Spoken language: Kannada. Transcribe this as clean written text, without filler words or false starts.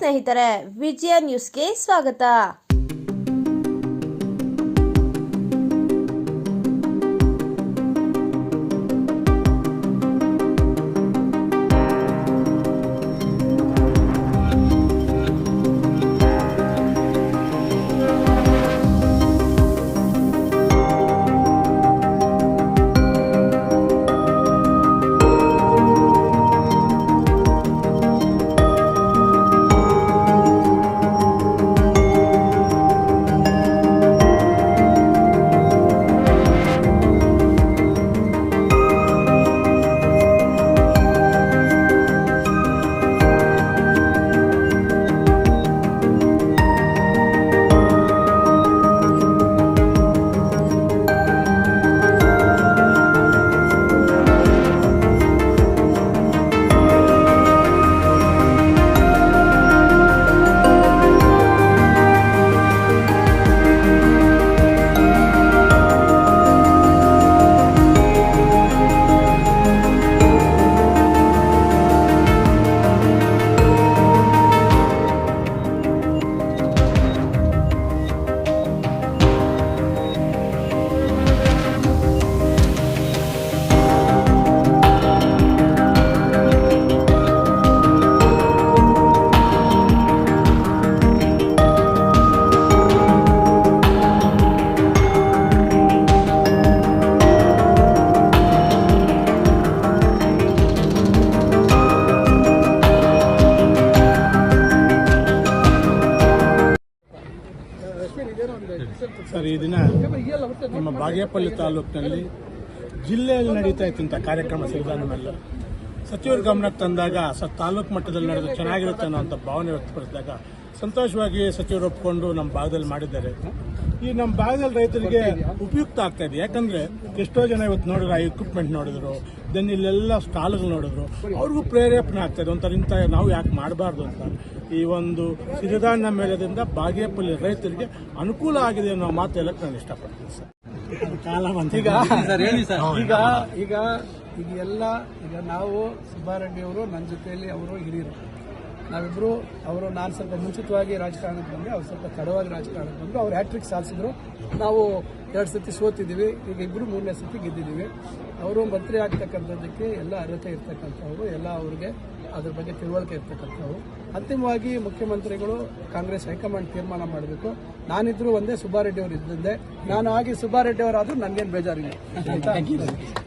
ಸ್ನೇಹಿತರೆ, ವಿಜಯ ನ್ಯೂಸ್ಗೆ ಸ್ವಾಗತ. ಸರ್, ಈ ದಿನ ನಮ್ಮ ಬಾಗೇಪಲ್ಲಿ ತಾಲೂಕಿನಲ್ಲಿ ಜಿಲ್ಲೆಯಲ್ಲಿ ನಡೀತಾ ಇತ್ತಂಥ ಕಾರ್ಯಕ್ರಮ ಸಿರಿಧಾನ್ಯವೆಲ್ಲ ಸಚಿವರ ಗಮನಕ್ಕೆ ತಂದಾಗ ತಾಲೂಕು ಮಟ್ಟದಲ್ಲಿ ನಡೆದು ಚೆನ್ನಾಗಿರುತ್ತೆ ಅನ್ನೋಂಥ ಭಾವನೆ ವ್ಯಕ್ತಪಡಿಸಿದಾಗ ಸಂತೋಷವಾಗಿ ಸಚಿವರು ಒಪ್ಪಿಕೊಂಡು ನಮ್ಮ ಭಾಗದಲ್ಲಿ ಮಾಡಿದ್ದಾರೆ. ಈ ನಮ್ಮ ಭಾಗದಲ್ಲಿ ರೈತರಿಗೆ ಉಪಯುಕ್ತ ಆಗ್ತಾ ಇದೆ. ಯಾಕಂದ್ರೆ ಎಷ್ಟೋ ಜನ ಇವತ್ತು ನೋಡಿದ್ರು, ಆ ಇಕ್ವಿಪ್ಮೆಂಟ್ ನೋಡಿದ್ರು, ದೆನ್ ಇಲ್ಲೆಲ್ಲ ಸ್ಟಾಲ್ಗಳು ನೋಡಿದ್ರು, ಅವ್ರಿಗೂ ಪ್ರೇರೇಪಣೆ ಆಗ್ತಾ ಇದೆ. ಒಂಥರ ಇಂಥ ನಾವು ಯಾಕೆ ಮಾಡಬಾರ್ದು ಅಂತ ಈ ಒಂದು ಸಿರಿಧಾನ್ಯ ಮೇಳದಿಂದ ಬಾಗೇಪಲ್ಲಿ ರೈತರಿಗೆ ಅನುಕೂಲ ಆಗಿದೆ ಅನ್ನೋ ಮಾತು ಹೇಳಕ್ಕೆ ನಾನು ಇಷ್ಟಪಡ್ತೀನಿ ಸರ್. ಈಗ ನಾವು ಸುಬ್ಬಾರೆಡ್ಡಿ ಅವರು ನನ್ನ ಜೊತೆಯಲ್ಲಿ ಅವರು ಹಿರಿಯರು, ನಾವಿಬ್ರು ನಾನು ಸ್ವಲ್ಪ ಮುಂಚಿತವಾಗಿ ರಾಜಕಾರಣಕ್ಕೆ ಬಂದೆ, ಅವ್ರು ಸ್ವಲ್ಪ ತಡವಾಗಿ ರಾಜಕಾರಣಕ್ಕೆ ಬಂದರು. ಅವ್ರು ಹ್ಯಾಟ್ರಿಕ್ ಸಾಧಿಸಿದ್ರು, ನಾವು 2 ಸತಿ ಸೋತಿದ್ದೀವಿ, ಈಗ ಇಬ್ಬರು 3ನೇ ಸತಿ ಗೆದ್ದಿದ್ದೀವಿ. ಅವರು ಮಂತ್ರಿ ಆಗ್ತಕ್ಕಂಥದ್ದಕ್ಕೆ ಎಲ್ಲ ಅರ್ಹತೆ ಇರ್ತಕ್ಕಂಥವ್ರು, ಎಲ್ಲ ಅವ್ರಿಗೆ ಅದ್ರ ಬಗ್ಗೆ ತಿಳುವಳಿಕೆ ಇರ್ತಕ್ಕಂಥವ್ರು. ಅಂತಿಮವಾಗಿ ಮುಖ್ಯಮಂತ್ರಿಗಳು ಕಾಂಗ್ರೆಸ್ ಹೈಕಮಾಂಡ್ ತೀರ್ಮಾನ ಮಾಡಬೇಕು. ನಾನಿದ್ರು ಒಂದೇ, ಸುಬ್ಬಾರೆಡ್ಡಿ ಅವರು ಇದ್ದಂದೆ. ನಾನು ಆಗಿ ಸುಬ್ಬಾರೆಡ್ಡಿ ಅವರಾದ್ರೂ ನನಗೇನು ಬೇಜಾರಿಲ್ಲ.